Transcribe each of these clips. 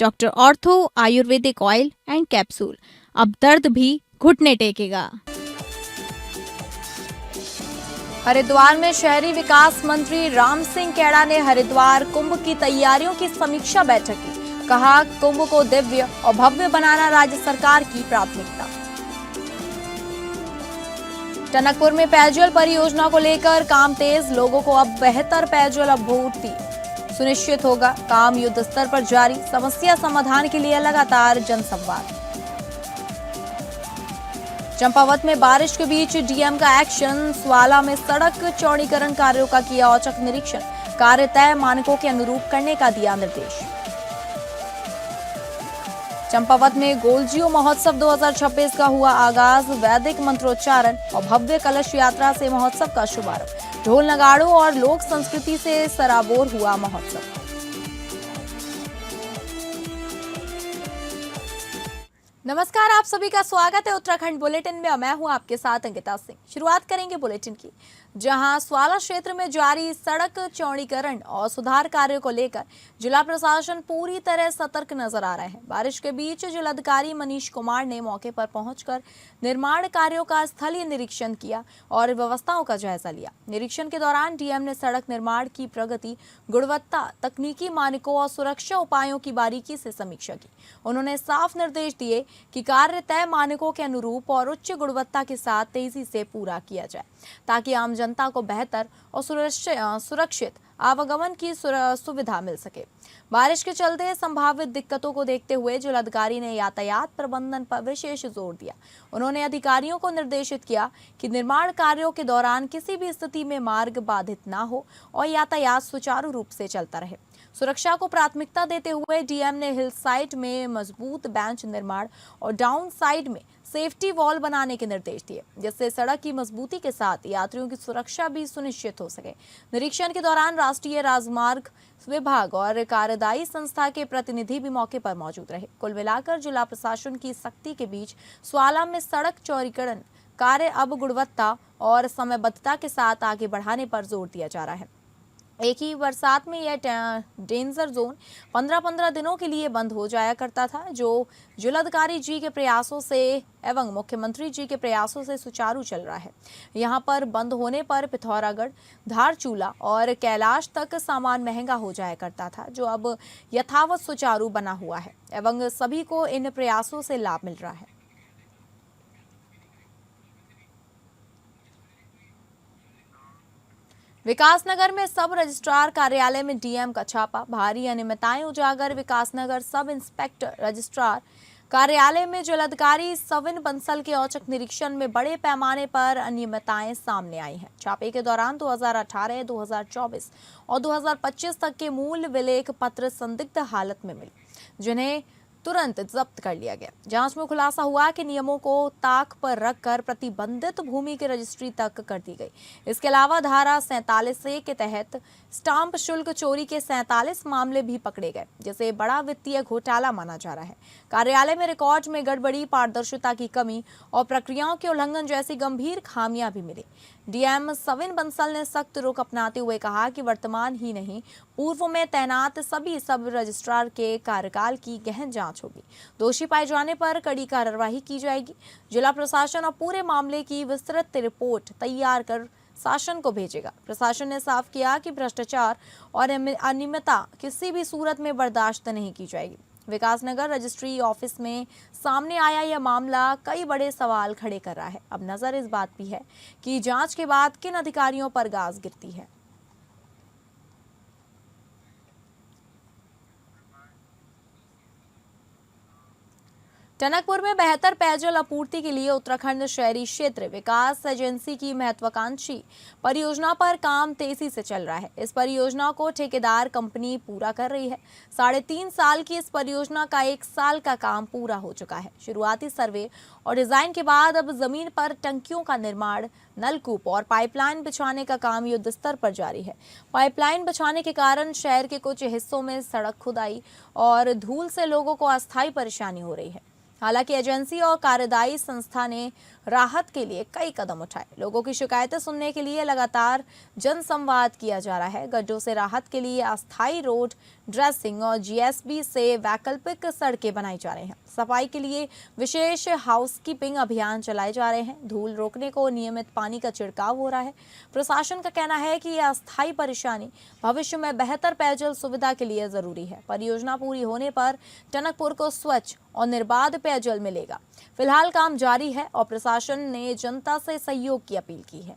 Doctor ortho Ayurvedic oil and capsule, अब दर्द भी घुटने टेकेगा। हरिद्वार में शहरी विकास मंत्री राम सिंह कैड़ा ने हरिद्वार कुंभ की तैयारियों की समीक्षा बैठक की। कहा, कुंभ को दिव्य और भव्य बनाना राज्य सरकार की प्राथमिकता। टनकपुर में पेयजल परियोजना को लेकर काम तेज, लोगों को अब बेहतर पेयजल आपूर्ति सुनिश्चित होगा। काम युद्ध स्तर पर जारी, समस्या समाधान के लिए लगातार जनसंवाद। चंपावत में बारिश के बीच डीएम का एक्शन, स्वाला में सड़क चौड़ीकरण कार्यों का किया औचक निरीक्षण, कार्य तय मानकों के अनुरूप करने का दिया निर्देश। चंपावत में गोलजियो महोत्सव 2026 का हुआ आगाज, वैदिक मंत्रोच्चारण और भव्य कलश यात्रा से महोत्सव का शुभारंभ, ढोल नगाड़ों और लोक संस्कृति से सराबोर हुआ महोत्सव। नमस्कार, आप सभी का स्वागत है उत्तराखंड बुलेटिन में। मैं हूं आपके साथ अंकिता सिंह। शुरुआत करेंगे बुलेटिन की, जहां स्वाला क्षेत्र में जारी सड़क चौड़ीकरण और सुधार कार्यों को लेकर जिला प्रशासन पूरी तरह सतर्क नजर आ रहा है। बारिश के बीच जिलाधिकारी मनीष कुमार ने मौके पर पहुंचकर निर्माण कार्यों का स्थलीय निरीक्षण किया और व्यवस्थाओं का जायजा लिया। निरीक्षण के दौरान डीएम ने सड़क निर्माण की प्रगति, गुणवत्ता, तकनीकी मानकों और सुरक्षा उपायों की बारीकी से समीक्षा की। उन्होंने साफ निर्देश दिए कि कार्य तय मानकों के अनुरूप और उच्च गुणवत्ता के साथ तेजी से पूरा किया जाए, ताकि आम जनता को बेहतर और सुरक्षित आवागमन की सुविधा मिल सके। बारिश के चलते संभावित दिक्कतों को देखते हुए जिलाधिकारी ने यातायात प्रबंधन पर विशेष जोर दिया। उन्होंने अधिकारियों को निर्देशित किया कि निर्माण कार्यों के दौरान किसी भी स्थिति में मार्ग बाधित न हो और यातायात सुचारू रूप से चलता रहे। सुरक्षा को प्राथमिकता देते हुए डीएम ने हिल साइड में मजबूत बेंच निर्माण और डाउन साइड में सेफ्टी वॉल बनाने के निर्देश दिए, जिससे सड़क की मजबूती के साथ यात्रियों की सुरक्षा भी सुनिश्चित हो सके। निरीक्षण के दौरान राष्ट्रीय राजमार्ग विभाग और कार्यदायी संस्था के प्रतिनिधि भी मौके पर मौजूद रहे। कुल मिलाकर जिला प्रशासन की सख्ती के बीच स्वाला में सड़क चौड़ीकरण कार्य अब गुणवत्ता और समयबद्धता के साथ आगे बढ़ाने पर जोर दिया जा रहा है। एक ही बरसात में यह डेंजर जोन 15-15 दिनों के लिए बंद हो जाया करता था, जो जिलाधिकारी जी के प्रयासों से एवं मुख्यमंत्री जी के प्रयासों से सुचारू चल रहा है। यहां पर बंद होने पर पिथौरागढ़, धारचूला और कैलाश तक सामान महंगा हो जाया करता था, जो अब यथावत सुचारू बना हुआ है एवं सभी को इन प्रयासों से लाभ मिल रहा है। विकासनगर में सब रजिस्ट्रार कार्यालय में डीएम का छापा, भारी अनियमितताएं उजागर। विकासनगर सब इंस्पेक्टर रजिस्ट्रार कार्यालय में जिलाधिकारी सविन बंसल के औचक निरीक्षण में बड़े पैमाने पर अनियमितताएं सामने आई हैं। छापे के दौरान 2018, 2024 और 2025 तक के मूल विलेख पत्र संदिग्ध हालत में मिले, जिन्हें तुरंत जब्त कर लिया गया। जांच में खुलासा हुआ कि नियमों को ताक पर रखकर प्रतिबंधित भूमि की रजिस्ट्री तक कर दी गई। इसके अलावा धारा 47A के तहत स्टाम्प शुल्क चोरी के 47 मामले भी पकड़े गए, जिसे बड़ा वित्तीय घोटाला माना जा रहा है। कार्यालय में रिकॉर्ड में गड़बड़ी, पारदर्शिता की कमी और प्रक्रियाओं के उल्लंघन जैसी गंभीर खामियां भी मिली। डीएम सविन बंसल ने सख्त रुख अपनाते हुए कहा कि वर्तमान ही नहीं, पूर्व में तैनात सभी सब रजिस्ट्रार के कार्यकाल की गहन जांच होगी। दोषी पाए जाने पर कड़ी कार्रवाई की जाएगी। जिला प्रशासन अब पूरे मामले की विस्तृत रिपोर्ट तैयार कर शासन को भेजेगा। प्रशासन ने साफ किया कि भ्रष्टाचार और अनियमितता किसी भी सूरत में बर्दाश्त नहीं की जाएगी। विकासनगर रजिस्ट्री ऑफिस में सामने आया यह मामला कई बड़े सवाल खड़े कर रहा है। अब नजर इस बात भी है कि जांच के बाद किन अधिकारियों पर गाज गिरती है। टनकपुर में बेहतर पेयजल आपूर्ति के लिए उत्तराखंड शहरी क्षेत्र विकास एजेंसी की महत्वाकांक्षी परियोजना पर काम तेजी से चल रहा है। इस परियोजना को ठेकेदार कंपनी पूरा कर रही है। 3.5 साल की इस परियोजना का 1 साल का काम पूरा हो चुका है। शुरुआती सर्वे और डिजाइन के बाद अब जमीन पर टंकियों का निर्माण, नलकूप और पाइपलाइन बिछाने का काम युद्ध स्तर पर जारी है। पाइपलाइन बिछाने के कारण शहर के कुछ हिस्सों में सड़क खुदाई और धूल से लोगों को अस्थायी परेशानी हो रही है। हालांकि एजेंसी और कार्यदायी संस्था ने राहत के लिए कई कदम उठाए। लोगों की शिकायतें सुनने के लिए लगातार जनसंवाद किया जा रहा है। गड्ढों से राहत के लिए अस्थायी रोड ड्रेसिंग और जीएसबी से वैकल्पिक सड़कें बनाई जा रही हैं। सफाई के लिए विशेष हाउसकीपिंग अभियान चलाए जा रहे हैं। धूल रोकने को नियमित पानी का छिड़काव हो रहा है। प्रशासन का कहना है कि यह अस्थायी परेशानी भविष्य में बेहतर पेयजल सुविधा के लिए जरूरी है। परियोजना पूरी होने पर टनकपुर को स्वच्छ और निर्बाध पेयजल मिलेगा। फिलहाल काम जारी है और प्रशासन ने जनता से सहयोग की अपील की है।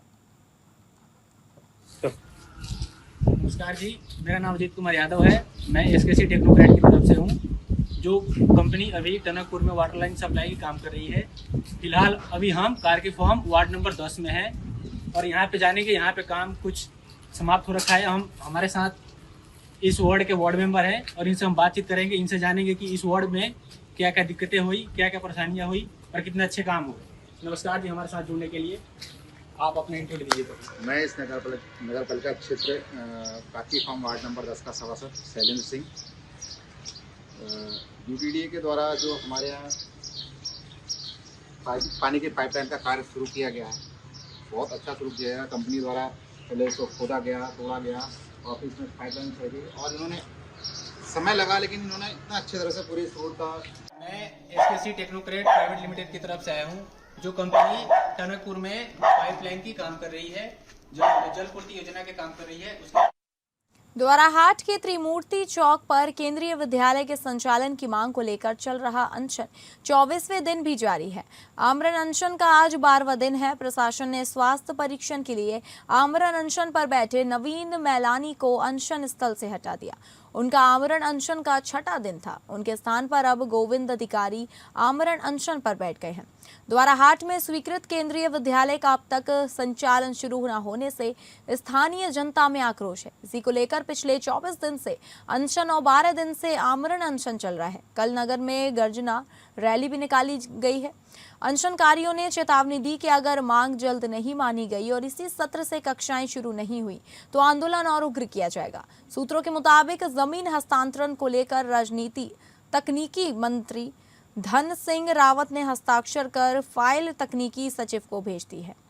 नमस्कार जी, मेरा नाम अजीत कुमार यादव है। मैं एसकेसी टेक्नोक्रेट की तरफ से हूँ, जो कंपनी अभी टनकपुर में वाटर लाइन सप्लाई की काम कर रही है। फिलहाल अभी हम कारके फॉर्म वार्ड नंबर 10 में हैं और यहाँ पे जाने के यहाँ पे काम कुछ समाप्त हो रखा है। हमारे साथ इस वार्ड के वार्ड मेंबर हैं और इनसे हम बातचीत करेंगे। इनसे जानेंगे कि इस वार्ड में क्या क्या दिक्कतें हुई, क्या क्या परेशानियाँ हुई और कितने अच्छे काम हुए। नमस्कार जी, हमारे साथ जुड़ने के लिए आप अपने इंटरव्यू दीजिए। तो मैं इस नगर पालिका क्षेत्र काकी फार्म वार्ड नंबर 10 का सभासद शैलेंद्र सिंह। यूपीडीए के द्वारा जो हमारे यहाँ पानी के पाइपलाइन का कार्य शुरू किया गया है, बहुत अच्छा शुरू किया गया। कंपनी द्वारा पहले इसको खोदा गया, तोड़ा गया, ऑफिस में पाइपलाइन चढ़ी और इन्होंने समय लगा, लेकिन इन्होंने इतना अच्छी तरह से पूरी इस रोड का। मैं एसकेसी टेक्नोक्रेट प्राइवेट लिमिटेड की तरफ से आया हूँ, जो कंपनी टनकपुर में पाइपलाइन की काम कर रही है, जो जल पूर्ति योजना के काम कर रही है। उसके द्वाराहाट के त्रिमूर्ति चौक पर केंद्रीय विद्यालय के संचालन की मांग को लेकर चल रहा अनशन 24वें दिन भी जारी है। आमरण अनशन का आज 12वां दिन है। प्रशासन ने स्वास्थ्य परीक्षण के लिए आमरण अनशन पर बैठे नवीन मैलानी को अनशन स्थल से हटा दिया। उनका आमरण अनशन का 6वां दिन था। उनके स्थान पर अब गोविंद अधिकारी आमरण अनशन पर बैठ गए हैं। द्वाराहाट में स्वीकृत केंद्रीय विद्यालय का अब तक संचालन शुरू न होने से स्थानीय जनता में आक्रोश है। इसी को लेकर पिछले 24 दिन से अनशन और 12 दिन से आमरण अनशन चल रहा है। कल नगर में गर्जना रैली भी निकाली गई है। अनशनकारियों ने चेतावनी दी कि अगर मांग जल्द नहीं मानी गई और इसी सत्र से कक्षाएं शुरू नहीं हुई तो आंदोलन और उग्र किया जाएगा। सूत्रों के मुताबिक जमीन हस्तांतरण को लेकर तकनीकी मंत्री धन सिंह रावत ने हस्ताक्षर कर फाइल तकनीकी सचिव को भेज दी है।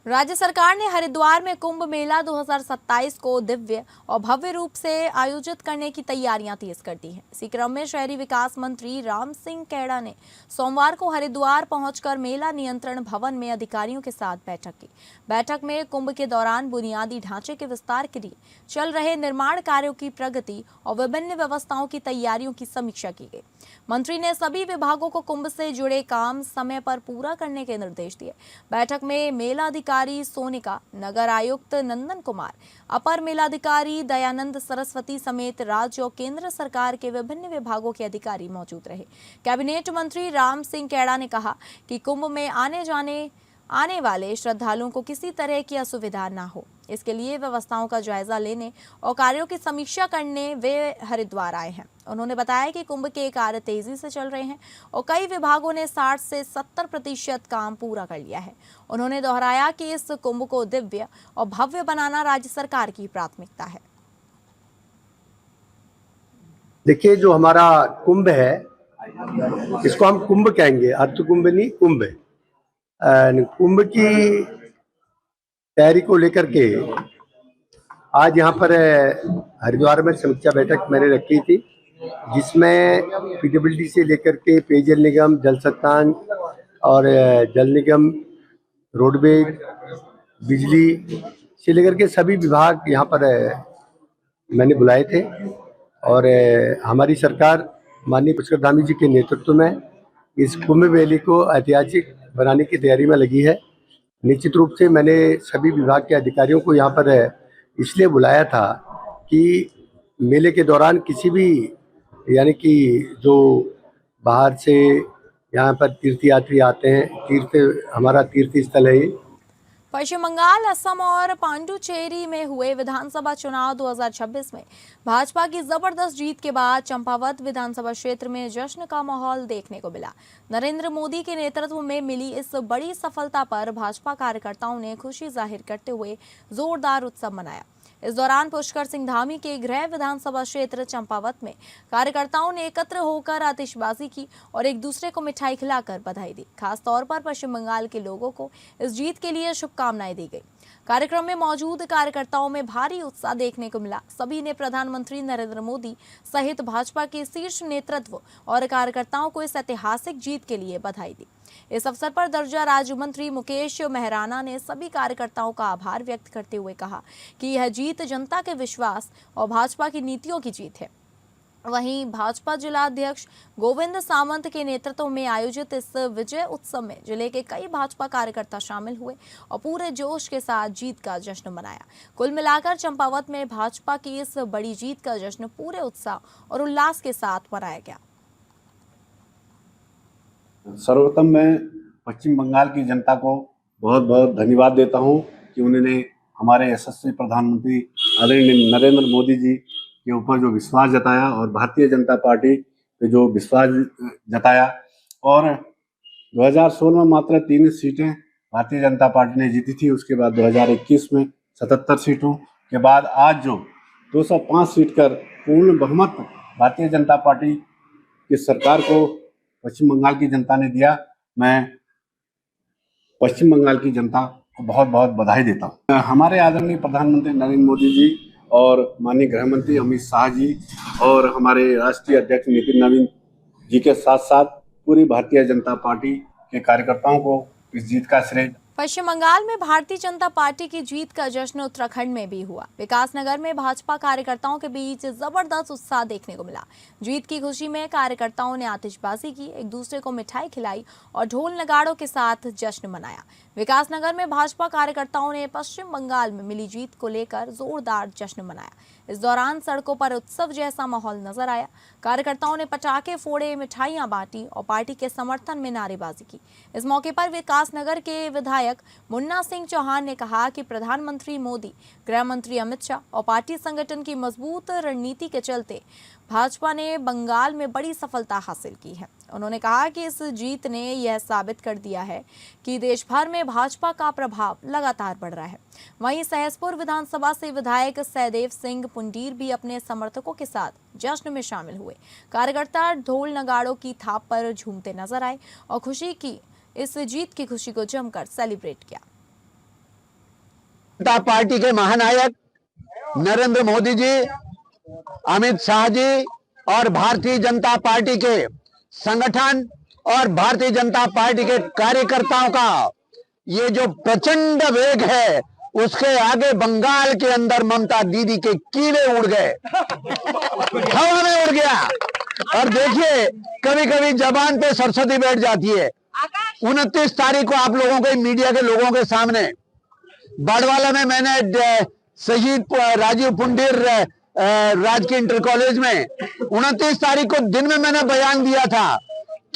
राज्य सरकार ने हरिद्वार में कुंभ मेला 2027 को दिव्य और भव्य रूप से आयोजित करने की तैयारियां तेज कर दी हैं। इसी क्रम में शहरी विकास मंत्री राम सिंह कैड़ा ने सोमवार को हरिद्वार पहुंचकर मेला नियंत्रण भवन में अधिकारियों के साथ बैठक की। बैठक में कुंभ के दौरान बुनियादी ढांचे के विस्तार के लिए चल रहे निर्माण कार्यों की प्रगति और विभिन्न व्यवस्थाओं की तैयारियों की समीक्षा की गई। मंत्री ने सभी विभागों को कुंभ से जुड़े काम समय पर पूरा करने के निर्देश दिए। बैठक में मेला अधिकारी सोनिका, नगर आयुक्त नंदन कुमार, अपर मेलाधिकारी दयानंद सरस्वती समेत राज्य और केंद्र सरकार के विभिन्न विभागों के अधिकारी मौजूद रहे। कैबिनेट मंत्री राम सिंह कैड़ा ने कहा कि कुंभ में आने वाले श्रद्धालुओं को किसी तरह की असुविधा न हो, इसके लिए व्यवस्थाओं का जायजा लेने और कार्यों की समीक्षा करने वे हरिद्वार आए हैं। उन्होंने बताया कि कुंभ के कार्य तेजी से चल रहे हैं और कई विभागों ने 60 से 70% काम पूरा कर लिया है। उन्होंने दोहराया कि इस कुंभ को दिव्य और भव्य बनाना राज्य सरकार की प्राथमिकता है। देखिए, जो हमारा कुंभ है, इसको हम कुंभ कहेंगे, अर्थ कुंभ नहीं, कुंभ है। कुंभ की तैयारी को लेकर के आज यहाँ पर हरिद्वार में समीक्षा बैठक मैंने रखी थी, जिसमें पीडब्ल्यूडी से लेकर के पेयजल निगम, जल संस्थान और जल निगम, रोडवेज, बिजली से लेकर के सभी विभाग यहाँ पर मैंने बुलाए थे। और हमारी सरकार माननीय पुष्कर धामी जी के नेतृत्व में इस कुंभ मेले को ऐतिहासिक बनाने की तैयारी में लगी है। निश्चित रूप से मैंने सभी विभाग के अधिकारियों को यहाँ पर इसलिए बुलाया था कि मेले के दौरान किसी भी, यानी कि जो बाहर से यहाँ पर तीर्थयात्री आते हैं, हमारा तीर्थ स्थल है। पश्चिम बंगाल, असम और पांडुचेरी में हुए विधानसभा चुनाव 2026 में भाजपा की जबरदस्त जीत के बाद चंपावत विधानसभा क्षेत्र में जश्न का माहौल देखने को मिला। नरेंद्र मोदी के नेतृत्व में मिली इस बड़ी सफलता पर भाजपा कार्यकर्ताओं ने खुशी जाहिर करते हुए जोरदार उत्सव मनाया। इस दौरान पुष्कर सिंह धामी के गृह विधानसभा क्षेत्र चंपावत में कार्यकर्ताओं ने एकत्र होकर आतिशबाजी की और एक दूसरे को मिठाई खिलाकर बधाई दी। खास तौर पर पश्चिम बंगाल के लोगों को इस जीत के लिए शुभकामनाएं दी गई। कार्यक्रम में मौजूद कार्यकर्ताओं में भारी उत्साह देखने को मिला। सभी ने प्रधानमंत्री नरेंद्र मोदी सहित भाजपा के शीर्ष नेतृत्व और कार्यकर्ताओं को इस ऐतिहासिक जीत के लिए बधाई दी। इस अवसर पर दर्जा राज्य मंत्री मुकेश मेहराना ने सभी कार्यकर्ताओं का आभार व्यक्त करते हुए कहा कि यह जीत जनता के विश्वास और भाजपा की नीतियों की जीत है। वहीं भाजपा जिला अध्यक्ष गोविंद सावंत के नेतृत्व में आयोजित इस विजय उत्सव में जिले के कई भाजपा कार्यकर्ता शामिल हुए और पूरे जोश के साथ जीत का जश्न मनाया। कुल मिलाकर चंपावत में भाजपा की इस बड़ी जीत का जश्न पूरे उत्साह और उल्लास के साथ मनाया गया। सर्वप्रथम मैं पश्चिम बंगाल की जनता को बहुत बहुत धन्यवाद देता हूं कि उन्होंने हमारे यशस्वी प्रधानमंत्री आदरणीय नरेंद्र मोदी जी के ऊपर जो विश्वास जताया और भारतीय जनता पार्टी पे जो विश्वास जताया। और 2016 में मात्र 3 सीटें भारतीय जनता पार्टी ने जीती थी। उसके बाद 2021 में 77 सीटों के बाद आज जो 205 सीट कर पूर्ण बहुमत भारतीय जनता पार्टी की सरकार को पश्चिम बंगाल की जनता ने दिया। मैं पश्चिम बंगाल की जनता को बहुत बहुत बधाई देता हूँ। हमारे आदरणीय प्रधानमंत्री नरेंद्र मोदी जी और माननीय गृह मंत्री अमित शाह जी और हमारे राष्ट्रीय अध्यक्ष नितिन नवीन जी के साथ साथ पूरी भारतीय जनता पार्टी के कार्यकर्ताओं को इस जीत का श्रेय। पश्चिम बंगाल में भारतीय जनता पार्टी की जीत का जश्न उत्तराखंड में भी हुआ। विकासनगर में भाजपा कार्यकर्ताओं के बीच जबरदस्त उत्साह देखने को मिला। जीत की खुशी में कार्यकर्ताओं ने आतिशबाजी की, एक दूसरे को मिठाई खिलाई और ढोल नगाड़ों के साथ जश्न मनाया। विकासनगर में भाजपा कार्यकर्ताओं ने पश्चिम बंगाल में मिली जीत को लेकर जोरदार जश्न मनाया। इस दौरान सड़कों पर उत्सव जैसा माहौल नजर आया। कार्यकर्ताओं ने पटाखे फोड़े, मिठाइयां बांटी और पार्टी के समर्थन में नारेबाजी की। इस मौके पर विकासनगर के विधायक मुन्ना सिंह चौहान ने कहा कि प्रधानमंत्री मोदी, गृह मंत्री अमित शाह और पार्टी संगठन की मजबूत रणनीति के चलते भाजपा ने बंगाल में बड़ी सफलता हासिल की है। उन्होंने कहा कि इस जीत ने यह साबित कर दिया है कि देश भर में भाजपा का प्रभाव लगातार बढ़ रहा है। वहीं सहसपुर विधानसभा से विधायक सहदेव सिंह पुंडीर भी अपने समर्थकों के साथ जश्न में शामिल हुए। कार्यकर्ता ढोल नगाड़ों की थाप पर झूमते नजर आए और खुशी की इस जीत की खुशी को जमकर सेलिब्रेट किया। जनता पार्टी के महानायक नरेंद्र मोदी जी, अमित शाह जी और भारतीय जनता पार्टी के संगठन और भारतीय जनता पार्टी के कार्यकर्ताओं का ये जो प्रचंड वेग है, उसके आगे बंगाल के अंदर ममता दीदी के कीड़े उड़ गए, हवा में उड़ गया। और देखिए, कभी कभी जबान पे सरस्वती बैठ जाती है। 29 तारीख को आप लोगों के मीडिया के लोगों के सामने बाड़वाला में मैंने शहीद राजीव पुंडीर राजकीय इंटर कॉलेज में 29 तारीख को दिन में मैंने बयान दिया था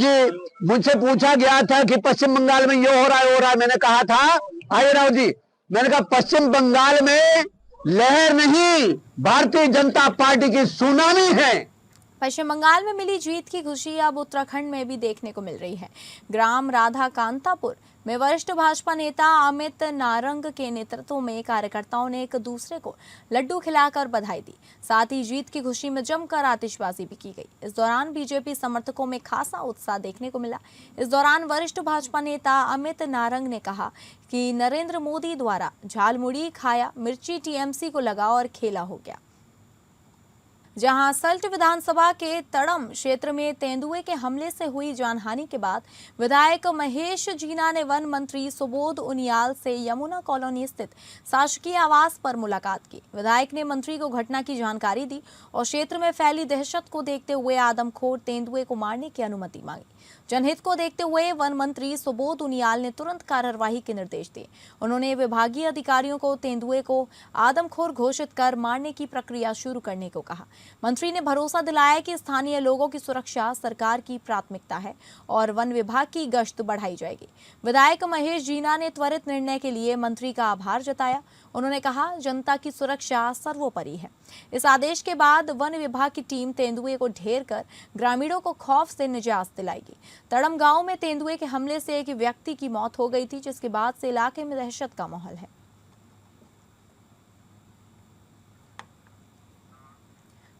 कि मुझसे पूछा गया था कि पश्चिम बंगाल में ये हो रहा है। मैंने कहा था, आइए राव जी, मैंने कहा पश्चिम बंगाल में लहर नहीं, भारतीय जनता पार्टी की सुनामी है। पश्चिम बंगाल में मिली जीत की खुशी अब उत्तराखंड में भी देखने को मिल रही है। ग्राम राधा कांतापुर में वरिष्ठ भाजपा नेता अमित नारंग के नेतृत्व में कार्यकर्ताओं ने एक दूसरे को लड्डू खिलाकर बधाई दी। साथ ही जीत की खुशी में जमकर आतिशबाजी भी की गई। इस दौरान बीजेपी समर्थकों में खासा उत्साह देखने को मिला। इस दौरान वरिष्ठ भाजपा नेता अमित नारंग ने कहा कि नरेंद्र मोदी द्वारा झालमुड़ी खाया, मिर्ची टीएमसी को लगा और खेला हो गया। जहां सल्ट विधानसभा के तड़म क्षेत्र में तेंदुए के हमले से हुई जानहानि के बाद विधायक महेश जीना ने वन मंत्री सुबोध उनियाल से यमुना कॉलोनी स्थित शासकीय आवास पर मुलाकात की। विधायक ने मंत्री को घटना की जानकारी दी और क्षेत्र में फैली दहशत को देखते हुए आदमखोर तेंदुए को मारने की अनुमति मांगी। जनहित को देखते हुए वन मंत्री सुबोध उनियाल ने तुरंत कार्यवाही के निर्देश दिए। उन्होंने विभागीय अधिकारियों को तेंदुए को आदमखोर घोषित कर मारने की प्रक्रिया शुरू करने को कहा। मंत्री ने भरोसा दिलाया कि स्थानीय लोगों की सुरक्षा सरकार की प्राथमिकता है और वन विभाग की गश्त बढ़ाई जाएगी। विधायक महेश जीना ने त्वरित निर्णय के लिए मंत्री का आभार जताया। उन्होंने कहा, जनता की सुरक्षा सर्वोपरि है। इस आदेश के बाद वन विभाग की टीम तेंदुए को ढेर कर ग्रामीणों को खौफ से निजात दिलाएगी। तड़म गांव में तेंदुए के हमले से एक व्यक्ति की मौत हो गई थी, जिसके बाद से इलाके में दहशत का माहौल है।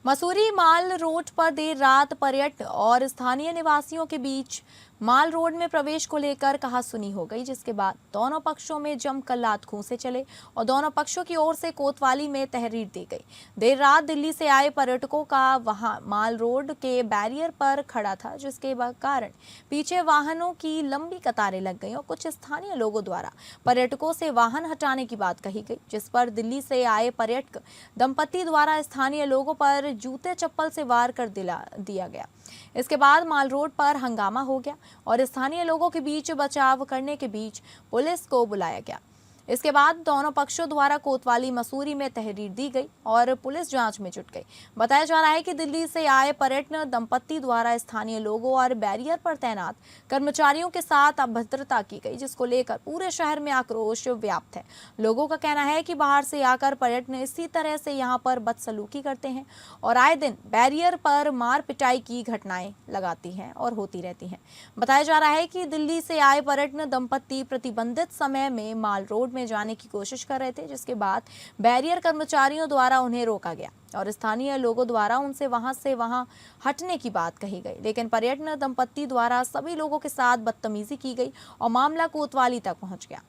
मसूरी माल रोड पर देर रात पर्यटक और स्थानीय निवासियों के बीच माल रोड में प्रवेश को लेकर कहासुनी हो गई, जिसके बाद दोनों पक्षों में जमकर लात घूंसे चले और दोनों पक्षों की ओर से कोतवाली में तहरीर दी गई। देर रात दिल्ली से आए पर्यटकों का वहां माल रोड के बैरियर पर खड़ा था, जिसके कारण पीछे वाहनों की लंबी कतारें लग गई और कुछ स्थानीय लोगों द्वारा पर्यटकों से वाहन हटाने की बात कही गई, जिस पर दिल्ली से आए पर्यटक दंपति द्वारा स्थानीय लोगों पर जूते चप्पल से वार कर दिया गया। इसके बाद माल रोड पर हंगामा हो गया और स्थानीय लोगों के बीच बचाव करने के बीच पुलिस को बुलाया गया। इसके बाद दोनों पक्षों द्वारा कोतवाली मसूरी में तहरीर दी गई और पुलिस जांच में जुट गई। बताया जा रहा है कि दिल्ली से आए पर्यटक दंपति द्वारा स्थानीय लोगों और बैरियर पर तैनात कर्मचारियों के साथ अभद्रता की गई, जिसको लेकर पूरे शहर में आक्रोश व्याप्त है। लोगों का कहना है कि बाहर से आकर पर्यटक इसी तरह से यहां पर बदसलूकी करते हैं और आए दिन बैरियर पर मार पिटाई की घटनाएं लगाती हैं और होती रहती हैं। बताया जा रहा है कि दिल्ली से आए पर्यटक दंपति प्रतिबंधित समय में माल रोड में जाने की कोशिश कर रहे थे, जिसके बाद बैरियर कर्मचारियों द्वारा उन्हें रोका गया और स्थानीय लोगों द्वारा उनसे वहां हटने की बात कही गई, लेकिन पर्यटक दंपति द्वारा सभी लोगों के साथ बदतमीजी की गई और मामला कोतवाली तक पहुंच गया।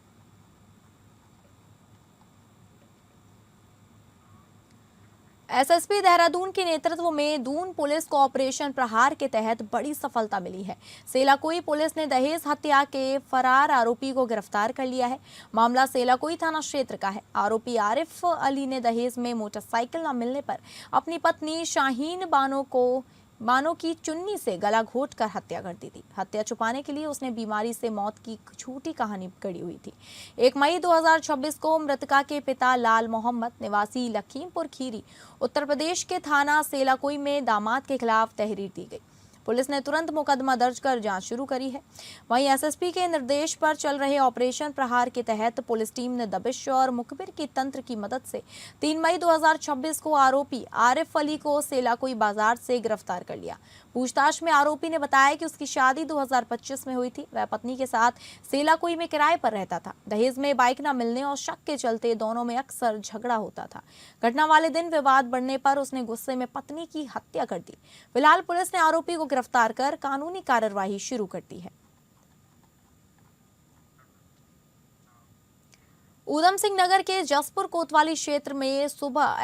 एसएसपी देहरादून के नेतृत्व में दून पुलिस को ऑपरेशन प्रहार के तहत बड़ी सफलता मिली है। सेलाकोई पुलिस ने दहेज हत्या के फरार आरोपी को गिरफ्तार कर लिया है। मामला सेलाकोई थाना क्षेत्र का है। आरोपी आरिफ अली ने दहेज में मोटरसाइकिल न मिलने पर अपनी पत्नी शाहीन बानो की चुन्नी से गला घोंटकर हत्या कर दी थी। हत्या छुपाने के लिए उसने बीमारी से मौत की झूठी कहानी गढ़ी हुई थी। 1 मई 2026 को मृतका के पिता लाल मोहम्मद निवासी लखीमपुर खीरी उत्तर प्रदेश के थाना सेलाकोई में दामाद के खिलाफ तहरीर दी गई। पुलिस ने तुरंत मुकदमा दर्ज कर जांच शुरू करी है। वहीं एसएसपी के निर्देश पर चल रहे ऑपरेशन प्रहार के तहत पुलिस टीम ने दबिश और मुखबिर की तंत्र की मदद से 3 मई 2026 को आरोपी आरिफ अली को सेलाकोई बाजार से गिरफ्तार कर लिया। पूछताछ में आरोपी ने बताया कि उसकी शादी 2025 में हुई थी। वह पत्नी के साथ सेलाकोई में किराए पर रहता था। दहेज में बाइक न मिलने और शक के चलते दोनों में अक्सर झगड़ा होता था। घटना वाले दिन विवाद बढ़ने पर उसने गुस्से में पत्नी की हत्या कर दी। फिलहाल पुलिस ने आरोपी को गिरफ्तार कर कानूनी कार्यवाही शुरू कर दी है। ऊधम सिंह नगर के जसपुर कोतवाली क्षेत्र में सुबह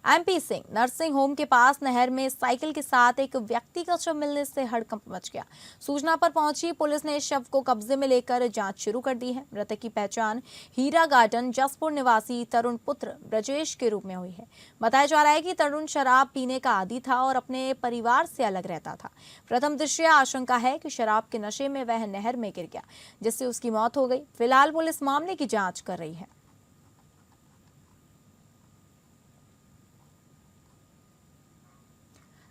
एमपी सिंह नर्सिंग होम के पास नहर में साइकिल के साथ एक व्यक्ति का शव मिलने से हड़कंप मच गया। सूचना पर पहुंची पुलिस ने शव को कब्जे में लेकर जांच शुरू कर दी है। मृतक की पहचान हीरा गार्डन जसपुर निवासी तरुण पुत्र ब्रजेश के रूप में हुई है। बताया जा रहा है कि तरुण शराब पीने का आदी था और अपने परिवार से अलग रहता था। प्रथम दृष्टया आशंका है कि शराब के नशे में वह नहर में गिर गया, जिससे उसकी मौत हो गई। फिलहाल पुलिस मामले की जांच कर रही है।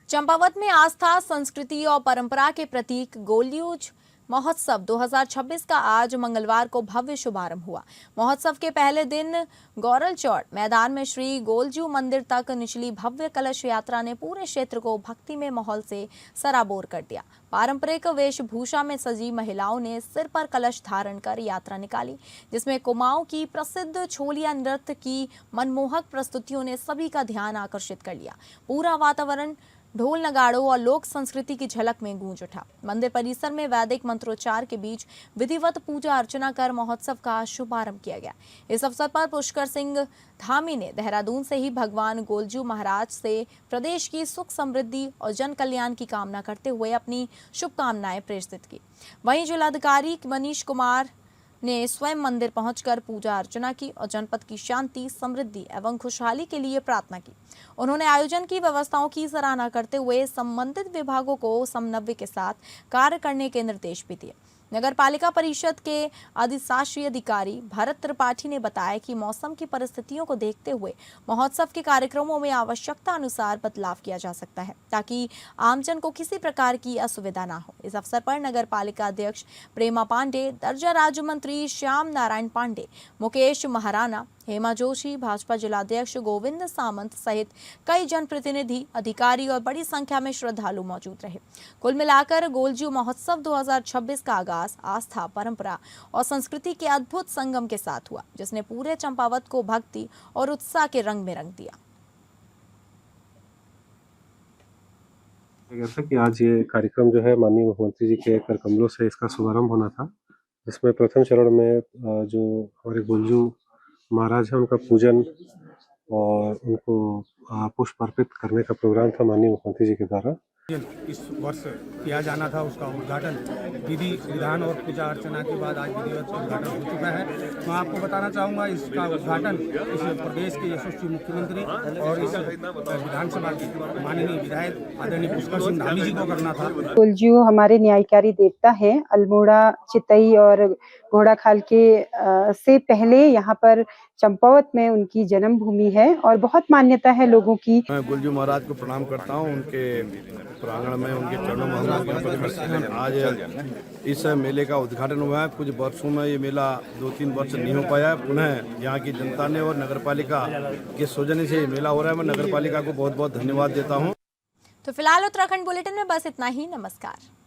चंपावत में आस्था, संस्कृति और परंपरा के प्रतीक गोलयूज महोत्सव 2026 का आज मंगलवार को भव्य शुभारंभ हुआ। महोत्सव के पहले दिन गौरलचौड़ मैदान में श्री गोलजू मंदिर तक निचली भव्य कलश यात्रा ने पूरे क्षेत्र को भक्तिमय माहौल से सराबोर कर दिया। पारंपरिक वेशभूषा में सजी महिलाओं ने सिर पर कलश धारण कर यात्रा निकाली, जिसमें कुमाऊं की प्रसिद्ध छोलिया नृत्य की मनमोहक प्रस्तुतियों ने सभी का ध्यान आकर्षित कर लिया। पूरा वातावरण ढोल नगाड़ों और लोक संस्कृति की झलक में गूंज उठा। मंदिर परिसर में वैदिक मंत्रोच्चार के बीच विधिवत पूजा अर्चना कर महोत्सव का शुभारंभ किया गया। इस अवसर पर पुष्कर सिंह धामी ने देहरादून से ही भगवान गोलजू महाराज से प्रदेश की सुख समृद्धि और जन कल्याण की कामना करते हुए अपनी शुभकामनाएं प्रेषित की। वहीं जिलाधिकारी मनीष कुमार ने स्वयं मंदिर पहुंचकर पूजा अर्चना की और जनपद की शांति, समृद्धि एवं खुशहाली के लिए प्रार्थना की। उन्होंने आयोजन की व्यवस्थाओं की सराहना करते हुए संबंधित विभागों को समन्वय के साथ कार्य करने के निर्देश भी दिए। नगर पालिका परिषद के अधिशासी अधिकारी भरत त्रिपाठी ने बताया कि मौसम की परिस्थितियों को देखते हुए महोत्सव के कार्यक्रमों में आवश्यकता अनुसार बदलाव किया जा सकता है, ताकि आमजन को किसी प्रकार की असुविधा ना हो। इस अवसर पर नगर पालिका अध्यक्ष प्रेमा पांडे, दर्जा राज्य मंत्री श्याम नारायण पांडे, मुकेश महाराणा, हेमा जोशी, भाजपा जिलाध्यक्ष गोविंद सामंत सहित कई जनप्रतिनिधि, अधिकारी और बड़ी संख्या में श्रद्धालु मौजूद रहे। कुल मिलाकर गोलजू महोत्सव 2026 का आगाज आस्था, परंपरा और संस्कृति के अद्भुत संगम के साथ हुआ, जिसने पूरे चंपावत को भक्ति और उत्साह के रंग में रंग दिया। गया था कि आज ये कार्यक्रम जो है माननीय मुख्यमंत्री जी के कर कमलों से इसका शुभारंभ होना था, जिसमें प्रथम चरण में जो हमारे गुलजू महाराज हैं उनका पूजन और उनको पुष्प अर्पित करने का प्रोग्राम था माननीय मुख्यमंत्री जी के द्वारा। इस वर्ष किया जाना था उसका उद्घाटन विधि विधान और पूजा अर्चना के बाद आज विधिवत उद्घाटन हो चुका है। मैं आपको बताना चाहूँगा इसका उद्घाटन इस प्रदेश के यशस्वी मुख्यमंत्री और इस विधानसभा के माननीय विधायक आदरणीय पुष्कर सिंह धामी जी को करना था। गुलजू हमारे न्यायकारी देवता हैं। अल्मोड़ा, चितई और घोड़ाखाल के से पहले यहाँ पर चंपावत में उनकी जन्मभूमि है और बहुत मान्यता है लोगों की। मैं गुलजू महाराज को प्रणाम करता हूँ, उनके प्रांगण में उनके चरणों में हम लोग करते हैं। आज इस मेले का उद्घाटन हुआ है। कुछ वर्षों में ये मेला 2-3 वर्ष नहीं हो पाया। पुनः यहाँ की जनता ने और नगरपालिका के सौजन्य से ये मेला हो रहा है। मैं नगरपालिका को बहुत बहुत धन्यवाद देता हूँ। तो फिलहाल उत्तराखंड बुलेटिन में बस इतना ही। नमस्कार।